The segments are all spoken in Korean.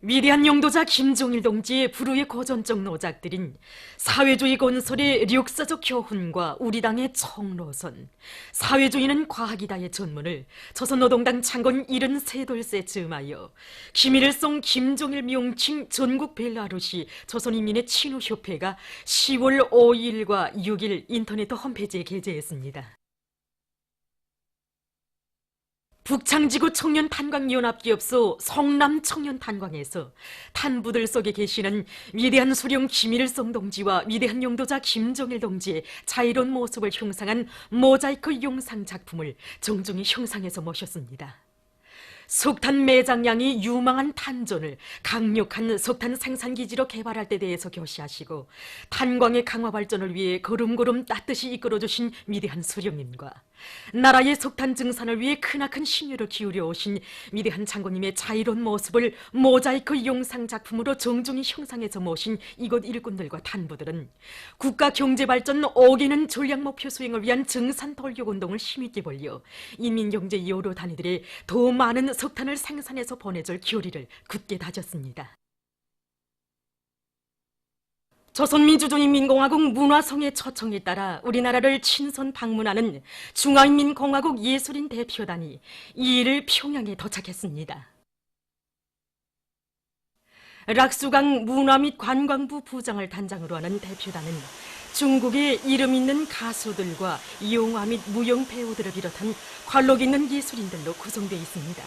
위대한 영도자 김종일 동지의 불후의 고전적 노작들인 사회주의 건설의 역사적 교훈과 우리 당의 청로선, 사회주의는 과학이다의 전문을 조선노동당 창건 73돌째 즈음하여 김일성 김종일 명칭 전국 벨라루시 조선인민의 친우협회가 10월 5일과 6일 인터넷 홈페이지에 게재했습니다. 북창지구 청년탄광연합기업소 성남청년탄광에서 탄부들 속에 계시는 위대한 수령 김일성 동지와 위대한 영도자 김종일 동지의 자유로운 모습을 형상한 모자이크 영상 작품을 정중히 형상해서 모셨습니다. 석탄 매장량이 유망한 탄전을 강력한 석탄 생산기지로 개발할 때 대해서 교시하시고 탄광의 강화 발전을 위해 걸음걸음 따뜻이 이끌어주신 위대한 수령님과 나라의 석탄 증산을 위해 크나큰 신유를 기울여 오신 위대한 장군님의 자유로운 모습을 모자이크 영상 작품으로 정중히 형상해서 모신 이곳 일꾼들과 탄부들은 국가 경제발전 5개년 전략목표 수행을 위한 증산 돌격운동을 힘있게 벌여 인민경제 여러 단위들의 더 많은 석탄을 생산해서 보내줄 결의를 굳게 다졌습니다. 조선민주주의인민공화국 문화성의 초청에 따라 우리나라를 친선 방문하는 중화인민공화국 예술인 대표단이 2일 평양에 도착했습니다. 락수강 문화 및 관광부 부장을 단장으로 하는 대표단은 중국의 이름 있는 가수들과 영화 및 무용 배우들을 비롯한 관록 있는 예술인들로 구성되어 있습니다.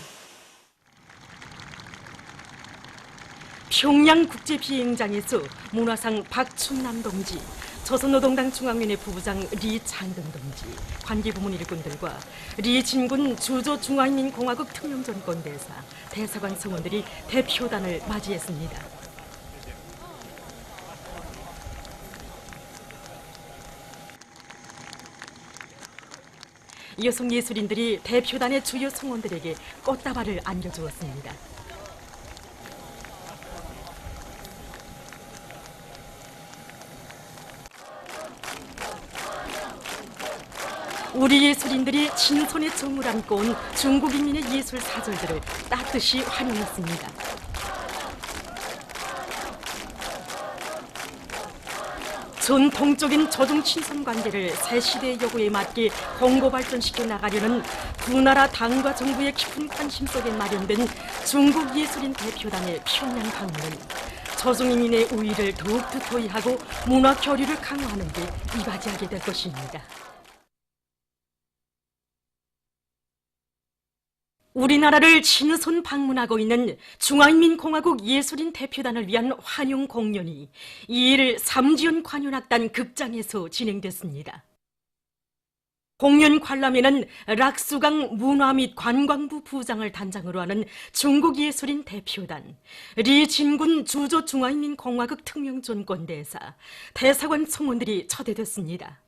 평양국제비행장에서 문화상 박춘남 동지, 조선노동당 중앙위원회 부부장 리창등 동지, 관계부문 일꾼들과 리진군 주조 중화인민공화국 특명전권대사, 대사관 성원들이 대표단을 맞이했습니다. 여성 예술인들이 대표단의 주요 성원들에게 꽃다발을 안겨주었습니다. 우리 예술인들이 친손에 정을 안고 온 중국인민의 예술 사절들을 따뜻이 환영했습니다. 전통적인 조중 친선 관계를 새 시대의 요구에 맞게 공고 발전시켜 나가려는 두 나라 당과 정부의 깊은 관심 속에 마련된 중국 예술인 대표단의 평양 방문은 조중인민의 우위를 더욱 도토히하고 문화 교류를 강화하는 데 이바지하게 될 것입니다. 우리나라를 친손 방문하고 있는 중화인민공화국 예술인 대표단을 위한 환영 공연이 2일 삼지연 관현악단 극장에서 진행됐습니다. 공연 관람에는 락수강 문화 및 관광부 부장을 단장으로 하는 중국 예술인 대표단, 리진군 주조 중화인민공화국 특명전권대사, 대사관 성원들이 초대됐습니다.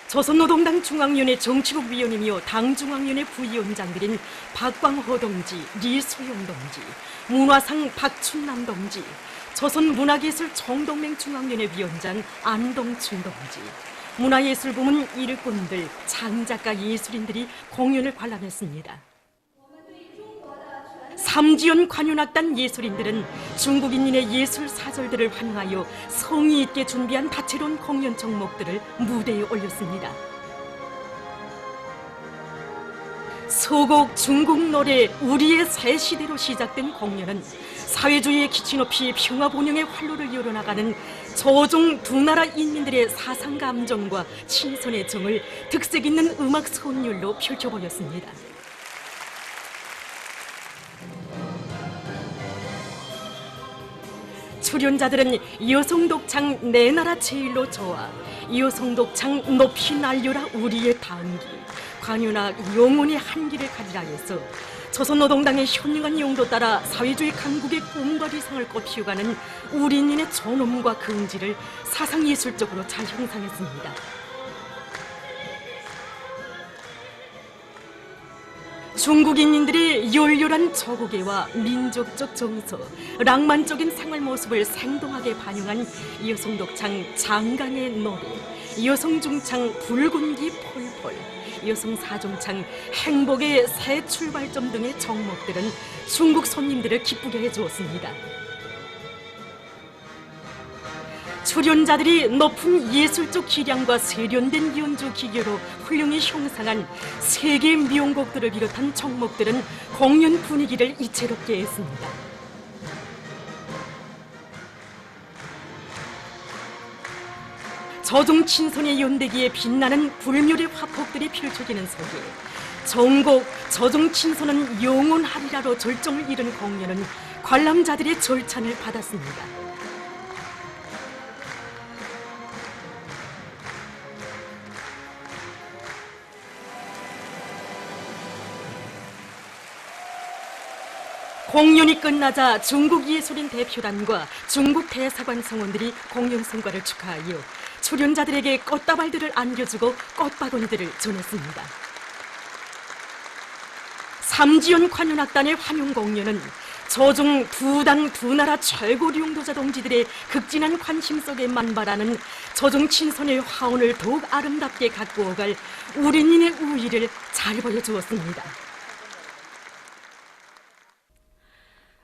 조선노동당 중앙위원회 정치국 위원이며 당중앙위원회 부위원장들인 박광호 동지, 리소영 동지, 문화상 박춘남 동지, 조선문화예술 총동맹 중앙위원회 위원장 안동춘 동지, 문화예술부문 일꾼들, 창작가 예술인들이 공연을 관람했습니다. 삼지연 관현악단 예술인들은 중국인민의 예술 사절들을 환영하여 성의 있게 준비한 다채로운 공연 종목들을 무대에 올렸습니다. 서곡 중국 노래 우리의 새 시대로 시작된 공연은 사회주의의 기치 높이 평화 번영의 활로를 열어나가는 조종 두 나라 인민들의 사상 감정과 친선의 정을 특색 있는 음악 선율로 펼쳐보였습니다. 출연자들은 여성 독창 내 나라 제일로 좋아, 여성 독창 높이 날려라 우리의 다음기, 관현악 영혼의 한기를 가리라에서 조선노동당의 현명한 용도 따라 사회주의 강국의 꿈과理想을 꽃피워가는 우리인의 존엄과 긍지를 사상예술적으로 잘 형상했습니다. 중국인민들의 열렬한 조국애와 민족적 정서, 낭만적인 생활 모습을 생동하게 반영한 여성독창 장강의 노래, 여성중창 붉은 기 폴폴, 여성 사종창, 행복의 새 출발점 등의 정목들은 중국 손님들을 기쁘게 해주었습니다. 출연자들이 높은 예술적 기량과 세련된 연주 기교로 훌륭히 형상한 세계 미용곡들을 비롯한 정목들은 공연 분위기를 이채롭게 했습니다. 저종 친선의 연대기에 빛나는 불멸의 화폭들이 펼쳐지는 속에 정곡 저종 친선은 영원하리라로 절정을 이룬 공연은 관람자들의 절찬을 받았습니다. 공연이 끝나자 중국 예술인 대표단과 중국 대사관 성원들이 공연 성과를 축하하여 출연자들에게 꽃다발들을 안겨주고 꽃바구니들을 전했습니다. 삼지연 관현악단의 환영 공연은 저종 두 당 두 나라 최고 용도자 동지들의 극진한 관심 속에 만발하는 저종 친선의 화원을 더욱 아름답게 가꾸어갈 우리인의 우위를 잘 보여주었습니다.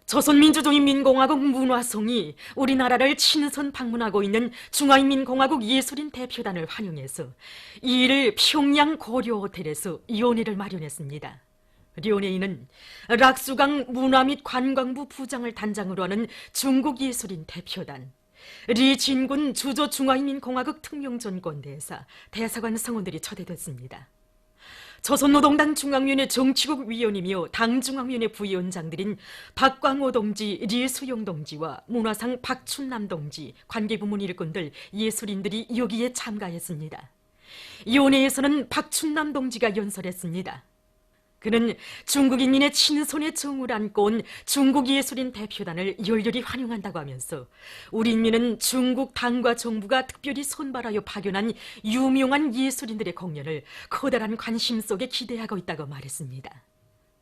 조선민주주의민공화국 문화성이 우리나라를 친선 방문하고 있는 중화인민공화국 예술인 대표단을 환영해서 이일을 평양 고려호텔에서 연회를 마련했습니다. 연회인은 락수강 문화 및 관광부 부장을 단장으로 하는 중국 예술인 대표단, 리진군 주조 중화인민공화국 특명전권대사, 대사관 성원들이 초대됐습니다. 조선노동당 중앙위원회 정치국 위원이며 당중앙위원회 부위원장들인 박광호 동지, 리수용 동지와 문화상 박춘남 동지, 관계부문 일꾼들, 예술인들이 여기에 참가했습니다. 연회에서는 박춘남 동지가 연설했습니다. 그는 중국인민의 친손에 정을 안고 온 중국 예술인 대표단을 열렬히 환영한다고 하면서 우리 인민은 중국 당과 정부가 특별히 선발하여 파견한 유명한 예술인들의 공연을 커다란 관심 속에 기대하고 있다고 말했습니다.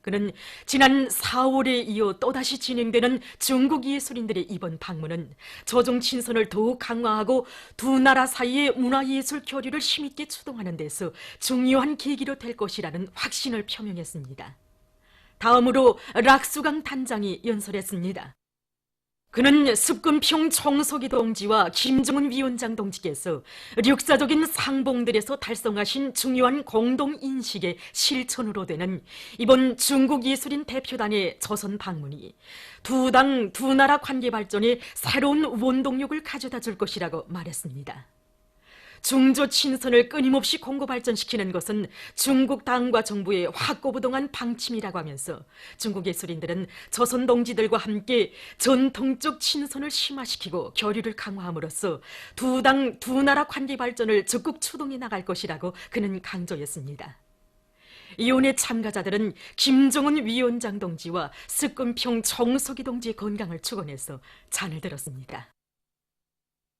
그는 지난 4월에 이어 또다시 진행되는 중국 예술인들의 이번 방문은 저종 친선을 더욱 강화하고 두 나라 사이의 문화예술 교류를 힘있게 추동하는 데서 중요한 계기로 될 것이라는 확신을 표명했습니다. 다음으로 락수강 단장이 연설했습니다. 그는 습근평 정석희 동지와 김정은 위원장 동지께서 역사적인 상봉들에서 달성하신 중요한 공동인식의 실천으로 되는 이번 중국 예술인 대표단의 조선 방문이 두 당 두 나라 관계 발전에 새로운 원동력을 가져다 줄 것이라고 말했습니다. 중조 친선을 끊임없이 공고 발전시키는 것은 중국 당과 정부의 확고부동한 방침이라고 하면서 중국 예술인들은 조선 동지들과 함께 전통적 친선을 심화시키고 교류를 강화함으로써 두 당 두 나라 관계 발전을 적극 추동해 나갈 것이라고 그는 강조했습니다. 이혼의 참가자들은 김정은 위원장 동지와 습근평 정석희 동지의 건강을 축원해서 찬을 들었습니다.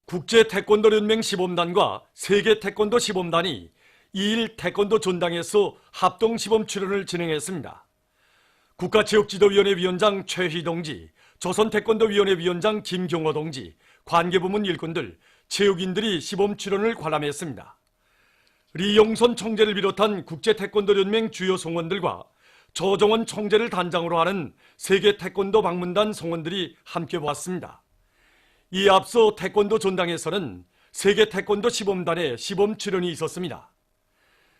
국제 태권도 연맹 시범단과 세계 태권도 시범단이 2일 태권도 전당에서 합동 시범 출연을 진행했습니다. 국가체육지도위원회 위원장 최희 동지, 조선태권도위원회 위원장 김경호 동지, 관계부문 일꾼들, 체육인들이 시범 출연을 관람했습니다. 리용선 총재를 비롯한 국제 태권도 연맹 주요 성원들과 조정원 총재를 단장으로 하는 세계 태권도 방문단 성원들이 함께 보았습니다. 이에 앞서 태권도 전당에서는 세계 태권도 시범단의 시범 출연이 있었습니다.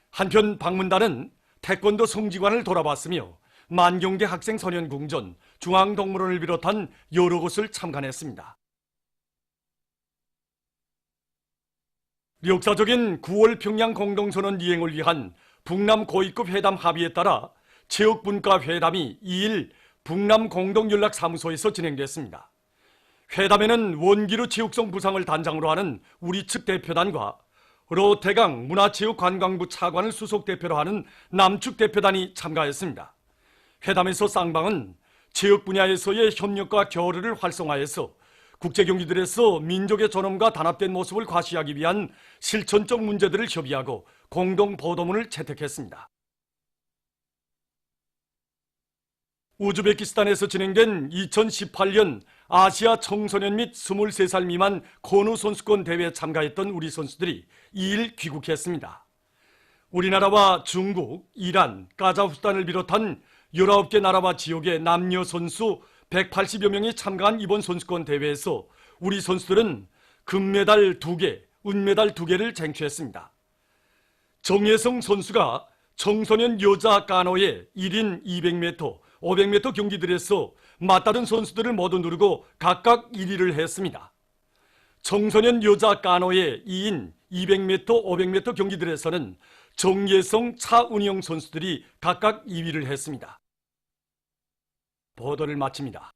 한편 방문단은 태권도 성지관을 돌아봤으며 만경대 학생소년궁전, 중앙동물원을 비롯한 여러 곳을 참관했습니다. 역사적인 9월 평양 공동선언 이행을 위한 북남 고위급 회담 합의에 따라 체육분과회담이 2일 북남 공동연락사무소에서 진행됐습니다. 회담에는 원기루 체육성 부상을 단장으로 하는 우리 측 대표단과 로태강 문화체육관광부 차관을 수석 대표로 하는 남측 대표단이 참가했습니다. 회담에서 쌍방은 체육 분야에서의 협력과 교류를 활성화해서 국제경기들에서 민족의 존엄과 단합된 모습을 과시하기 위한 실천적 문제들을 협의하고 공동 보도문을 채택했습니다. 우즈베키스탄에서 진행된 2018년 아시아 청소년 및 23살 미만 건우 선수권 대회에 참가했던 우리 선수들이 2일 귀국했습니다. 우리나라와 중국, 이란, 카자흐스탄을 비롯한 19개 나라와 지역의 남녀 선수 180여 명이 참가한 이번 선수권 대회에서 우리 선수들은 금메달 2개, 은메달 2개를 쟁취했습니다. 정예성 선수가 청소년 여자 까노의 1인 200m, 500m 경기들에서 맞다른 선수들을 모두 누르고 각각 1위를 했습니다. 청소년 여자 까노의 2인 200m, 500m 경기들에서는 정예성, 차은영 선수들이 각각 2위를 했습니다. 보도를 마칩니다.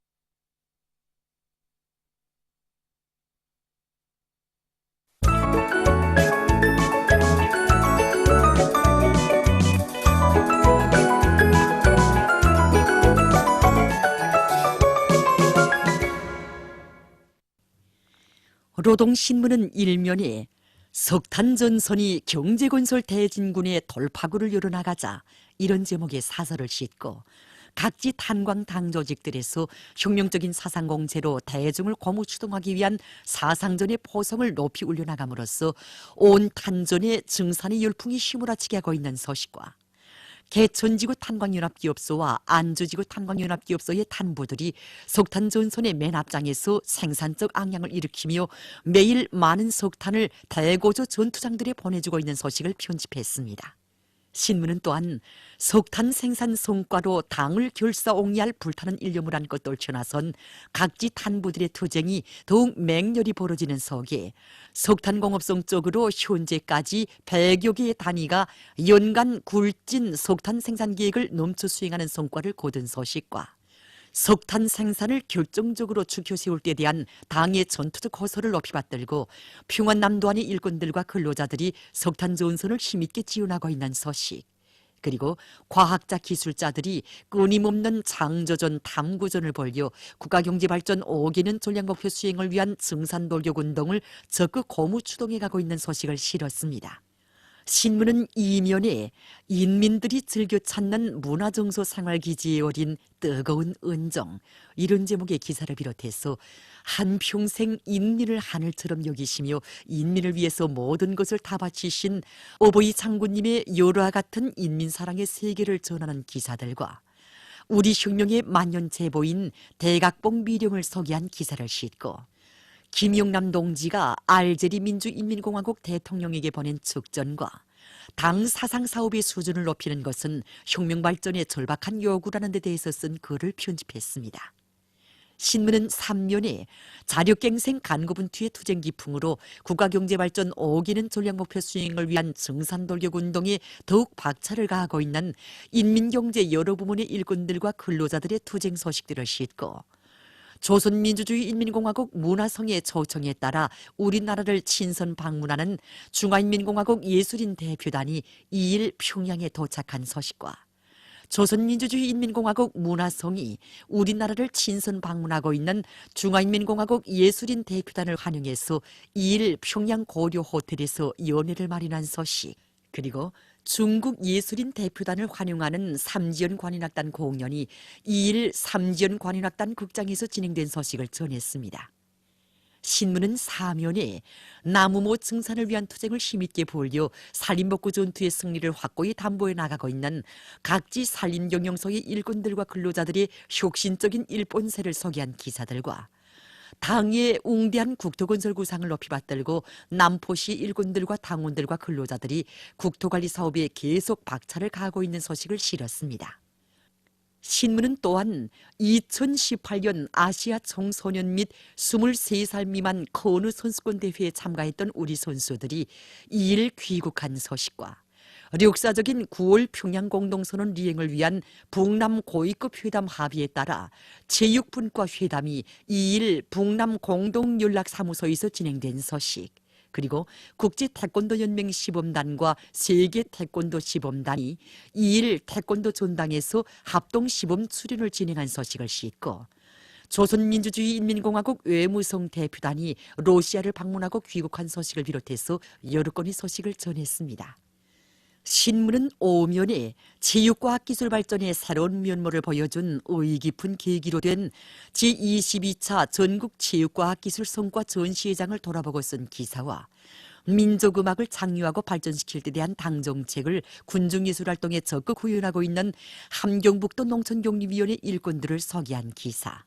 노동신문은 일면에 석탄전선이 경제건설 대진군의 돌파구를 열어나가자 이런 제목의 사설을 싣고 각지 탄광당 조직들에서 혁명적인 사상공세로 대중을 고무추동하기 위한 사상전의 포성을 높이 올려나감으로써 온 탄전의 증산의 열풍이 휘몰아치게 하고 있는 소식과 개천지구 탄광연합기업소와 안주지구 탄광연합기업소의 탄부들이 석탄전선의 맨 앞장에서 생산적 악량을 일으키며 매일 많은 석탄을 대고조 전투장들에 보내주고 있는 소식을 편집했습니다. 신문은 또한 석탄 생산 성과로 당을 결사옹이할 불타는 일념을 안고 떨쳐나선 각지 탄부들의 투쟁이 더욱 맹렬히 벌어지는 속에 석탄공업성 쪽으로 현재까지 100여 개의 단위가 연간 굴진 석탄 생산 계획을 넘쳐 수행하는 성과를 거둔 소식과 석탄 생산을 결정적으로 추켜 세울 때 대한 당의 전투적 호소를 높이 받들고 평안남도안의 일꾼들과 근로자들이 석탄 전선을 힘있게 지원하고 있는 소식, 그리고 과학자 기술자들이 끊임없는 장저전 탐구전을 벌여 국가경제발전 5개년 전략목표 수행을 위한 증산돌격 운동을 적극 고무 추동해 가고 있는 소식을 실었습니다. 신문은 이면에 인민들이 즐겨 찾는 문화정서 생활기지에 어린 뜨거운 은정, 이런 제목의 기사를 비롯해서 한평생 인민을 하늘처럼 여기시며 인민을 위해서 모든 것을 다 바치신 어버이 장군님의 열화 같은 인민사랑의 세계를 전하는 기사들과 우리 혁명의 만년제보인 대각봉 미령을 소개한 기사를 싣고 김영남 동지가 알제리 민주인민공화국 대통령에게 보낸 축전과 당 사상사업의 수준을 높이는 것은 혁명 발전의 절박한 요구라는 데 대해서 쓴 글을 편집했습니다. 신문은 3면에 자력갱생 간고분투의 투쟁 기풍으로 국가경제발전 5개년 전략목표 수행을 위한 증산돌격 운동에 더욱 박차를 가하고 있는 인민경제 여러 부문의 일꾼들과 근로자들의 투쟁 소식들을 싣고 조선민주주의인민공화국 문화성의 초청에 따라 우리나라를 친선 방문하는 중화인민공화국 예술인 대표단이 2일 평양에 도착한 소식과 조선민주주의인민공화국 문화성이 우리나라를 친선 방문하고 있는 중화인민공화국 예술인 대표단을 환영해서 2일 평양 고려 호텔에서 연회를 마련한 소식, 그리고 중국 예술인 대표단을 환영하는 삼지연 관현악단 공연이 2일 삼지연 관현악단 극장에서 진행된 소식을 전했습니다. 신문은 사면에 나무모 증산을 위한 투쟁을 힘있게 벌여 산림복구 전투의 승리를 확고히 담보해 나가고 있는 각지 산림경영소의 일꾼들과 근로자들의 혁신적인 일본세를 소개한 기사들과 당의 웅대한 국토건설 구상을 높이 받들고 남포시 일꾼들과 당원들과 근로자들이 국토관리 사업에 계속 박차를 가하고 있는 소식을 실었습니다. 신문은 또한 2018년 아시아 청소년 및 23살 미만 커느 선수권 대회에 참가했던 우리 선수들이 2일 귀국한 소식과 역사적인 9월 평양 공동선언 리행을 위한 북남 고위급 회담 합의에 따라 체육분과 회담이 2일 북남 공동연락사무소에서 진행된 소식, 그리고 국제태권도연맹 시범단과 세계태권도 시범단이 2일 태권도 전당에서 합동 시범 수련을 진행한 소식을 싣고 조선민주주의인민공화국 외무성 대표단이 러시아를 방문하고 귀국한 소식을 비롯해서 여러 건의 소식을 전했습니다. 신문은 오면에 체육과학기술 발전의 새로운 면모를 보여준 의의 깊은 계기로 된 제22차 전국체육과학기술 성과 전시회장을 돌아보고 쓴 기사와 민족음악을 장려하고 발전시킬 데 대한 당정책을 군중예술활동에 적극 후원하고 있는 함경북도 농촌독립위원회 일꾼들을 소개한 기사,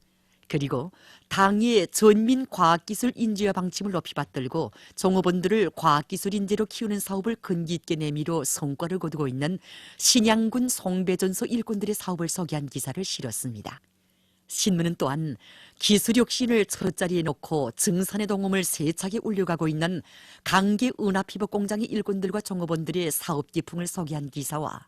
그리고 당의 전민과학기술 인재화 방침을 높이 받들고 종업원들을 과학기술 인재로 키우는 사업을 근기 있게 내미로 성과를 거두고 있는 신양군 송배전소 일꾼들의 사업을 소개한 기사를 실었습니다. 신문은 또한 기술혁신을 첫자리에 놓고 증산의 동음을 세차게 울려가고 있는 강계 은하피복공장의 일꾼들과 종업원들의 사업 기풍을 소개한 기사와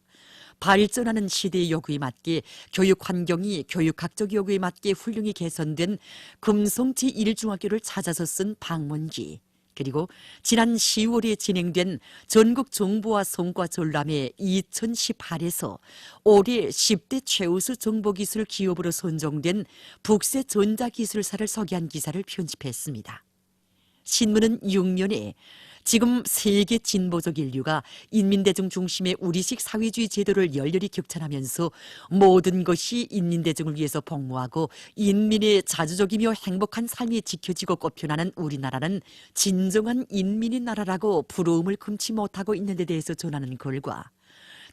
발전하는 시대의 요구에 맞게 교육 환경이 교육학적 요구에 맞게 훌륭히 개선된 금성 제1중학교를 찾아서 쓴 방문기, 그리고 지난 10월에 진행된 전국 정보화 성과 전람회 2018에서 올해 10대 최우수 정보기술 기업으로 선정된 북새 전자기술사를 소개한 기사를 편집했습니다. 신문은 6년에 지금 세계 진보적 인류가 인민대중 중심의 우리식 사회주의 제도를 열렬히 격찬하면서 모든 것이 인민대중을 위해서 복무하고 인민의 자주적이며 행복한 삶이 지켜지고 꼽혀나는 우리나라는 진정한 인민의 나라라고 부러움을 금치 못하고 있는 데 대해서 전하는 글과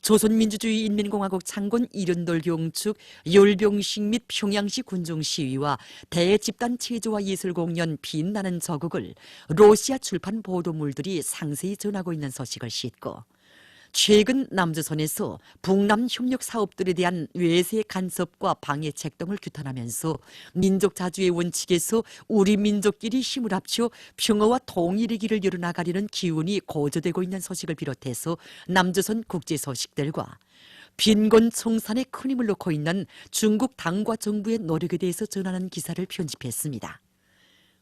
조선민주주의 인민공화국 창건 이른돌 경축, 열병식 및 평양시 군중 시위와 대집단 체조와 예술 공연 빛나는 저곡을 러시아 출판 보도물들이 상세히 전하고 있는 소식을 싣고, 최근 남조선에서 북남 협력 사업들에 대한 외세 간섭과 방해 책동을 규탄하면서 민족 자주의 원칙에서 우리 민족끼리 힘을 합쳐 평화와 통일의 길을 열어나가려는 기운이 고조되고 있는 소식을 비롯해서 남조선 국제 소식들과 빈곤 청산에 큰 힘을 놓고 있는 중국 당과 정부의 노력에 대해서 전하는 기사를 편집했습니다.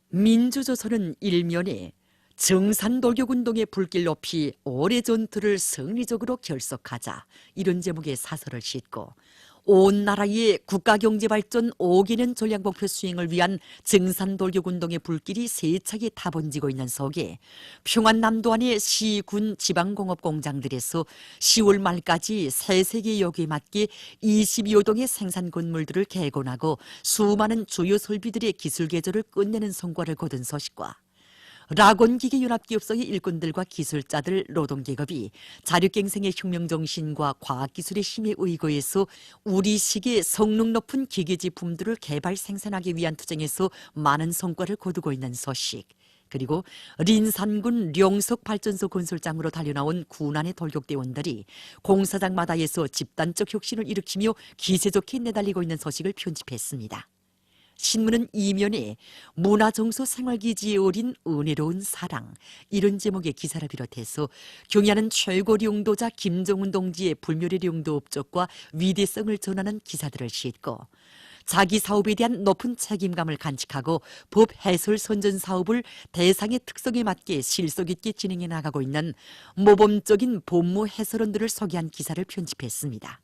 민주조선은 일면에 정산돌격운동의 불길 높이 올해 전투를 승리적으로 결속하자, 이런 제목의 사설을 싣고 온 나라의 국가경제발전 5개년 전략목표 수행을 위한 정산돌격운동의 불길이 세차게 타번지고 있는 속에 평안남도안의 시, 군, 지방공업공장들에서 10월 말까지 세세계 요구에 맞게 22여 동의 생산 건물들을 개건하고 수많은 주요 설비들의 기술 개조를 끝내는 성과를 거둔 소식과 락원기계연합기업소의 일꾼들과 기술자들 노동계급이 자력갱생의 혁명정신과 과학기술의 힘에 의거해서 우리식의 성능 높은 기계제품들을 개발 생산하기 위한 투쟁에서 많은 성과를 거두고 있는 소식, 그리고 린산군 령석발전소 건설장으로 달려나온 군안의 돌격대원들이 공사장마다에서 집단적 혁신을 일으키며 기세 좋게 내달리고 있는 소식을 편집했습니다. 신문은 이면에 문화정서 생활기지에 어린 은혜로운 사랑, 이런 제목의 기사를 비롯해서 경의하는 최고 령도자 김정은 동지의 불멸의 령도 업적과 위대성을 전하는 기사들을 싣고 자기 사업에 대한 높은 책임감을 간직하고 법 해설 선전 사업을 대상의 특성에 맞게 실속 있게 진행해 나가고 있는 모범적인 법무 해설원들을 소개한 기사를 편집했습니다.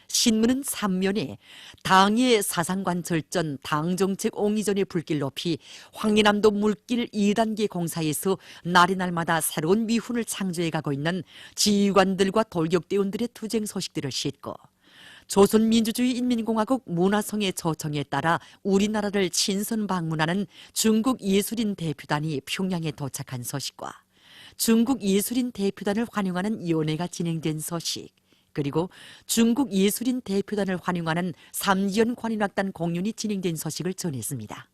신문은 3면에 당의 사상관철전 당정책 옹이전의 불길 높이 황리남도 물길 2단계 공사에서 날이 날마다 새로운 위훈을 창조해가고 있는 지휘관들과 돌격대원들의 투쟁 소식들을 싣고 조선민주주의 인민공화국 문화성의 초청에 따라 우리나라를 친선 방문하는 중국 예술인 대표단이 평양에 도착한 소식과 중국 예술인 대표단을 환영하는 연회가 진행된 소식, 그리고 중국 예술인 대표단을 환영하는 삼지연 관현악단 공연이 진행된 소식을 전했습니다.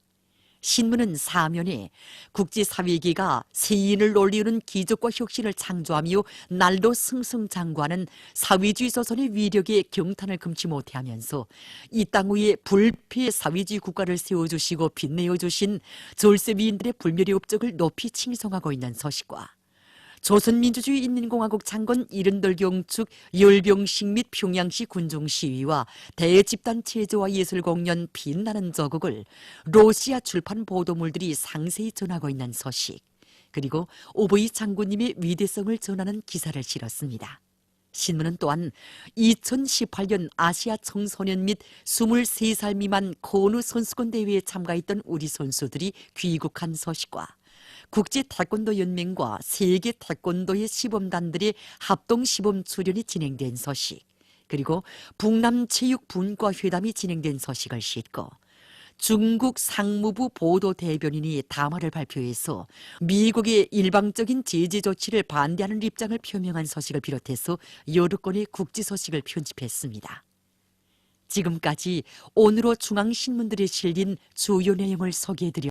신문은 사면에 국제사회계가 세인을 놀리우는 기적과 혁신을 창조하며 날로 승승장구하는 사회주의 조선의 위력에 경탄을 금치 못해하면서 이 땅 위에 불패 사회주의 국가를 세워주시고 빛내어주신 졸세위인들의 불멸의 업적을 높이 칭송하고 있는 소식과 조선민주주의 인민공화국 창건 이른돌 경축 열병식 및 평양시 군중 시위와 대집단 체조와 예술 공연 빛나는 저곡을 러시아 출판 보도물들이 상세히 전하고 있는 소식, 그리고 오보이 장군님의 위대성을 전하는 기사를 실었습니다. 신문은 또한 2018년 아시아 청소년 및 23살 미만 건우 선수권 대회에 참가했던 우리 선수들이 귀국한 소식과 국제 태권도 연맹과 세계 태권도의 시범단들의 합동 시범 출연이 진행된 소식, 그리고 북남 체육 분과 회담이 진행된 소식을 싣고 중국 상무부 보도 대변인이 담화를 발표해서 미국의 일방적인 제재 조치를 반대하는 입장을 표명한 소식을 비롯해서 여러 건의 국지 소식을 편집했습니다. 지금까지 오늘호 중앙신문들에 실린 주요 내용을 소개해드렸습니다.